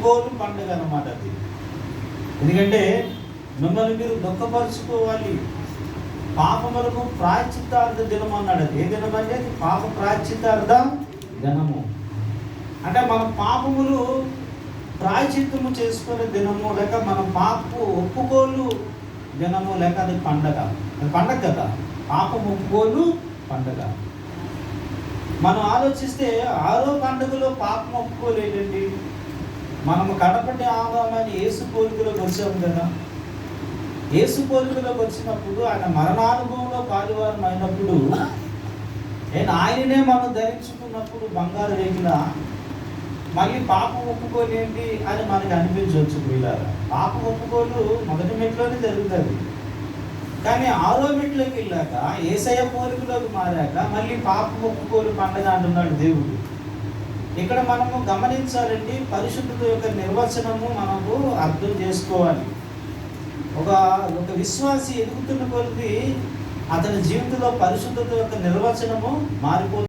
ఒప్పుకోలు పండుగ అన్నమాట అది. ఎందుకంటే మిమ్మల్ని మీరు దుఃఖపరుచుకోవాలి. పాపములకు ప్రాయశ్చిత్తార్థ దినం అన్నాడు. అది ఏ దినం అంటే పాప ప్రాయశ్చిత్తార్థ దినము. అంటే మన పాపములు ప్రాయశ్చిత్తము చేసుకునే దినము, లేక మన పాపపు ఒప్పుకోలు దినము, లేక అది పండగ. అది పండగ కదా, పాపం ఒప్పుకోలు పండగ. మనం ఆలోచిస్తే 6వ పండుగలో పాపం ఒప్పుకోలు ఏంటండి? మనము కడపటి ఆదామని యేసు పోలికలోకి వచ్చాము కదా. యేసు పోలికలోకి వచ్చినప్పుడు ఆయన మరణానుభవంలో పాలువారం అయినప్పుడు, ఆయననే మనం ధరించుకున్నప్పుడు బంగారు రేఖల మళ్ళీ పాపం ఒప్పుకోలేంటి అని మనకు అనిపించవచ్చు. వీళ్ళారా పాపం ఒప్పుకోలు మొదటి మెట్లోనే జరుగుతుంది, కానీ 6వ మెట్లోకి వెళ్ళాక యేసయ్య పోలికలోకి మారాక మళ్ళీ పాపం ఒప్పుకోలు పండగ అంటున్నాడు దేవుడు. ఇక్కడ మనము గమనించాలండి, పరిశుద్ధత యొక్క నిర్వచనము మనము అర్థం చేసుకోవాలి. ఒక విశ్వాసి ఎదుగుతున్న కొద్ది అతని జీవితంలో పరిశుద్ధత యొక్క నిర్వచనము మారిపోతుంది.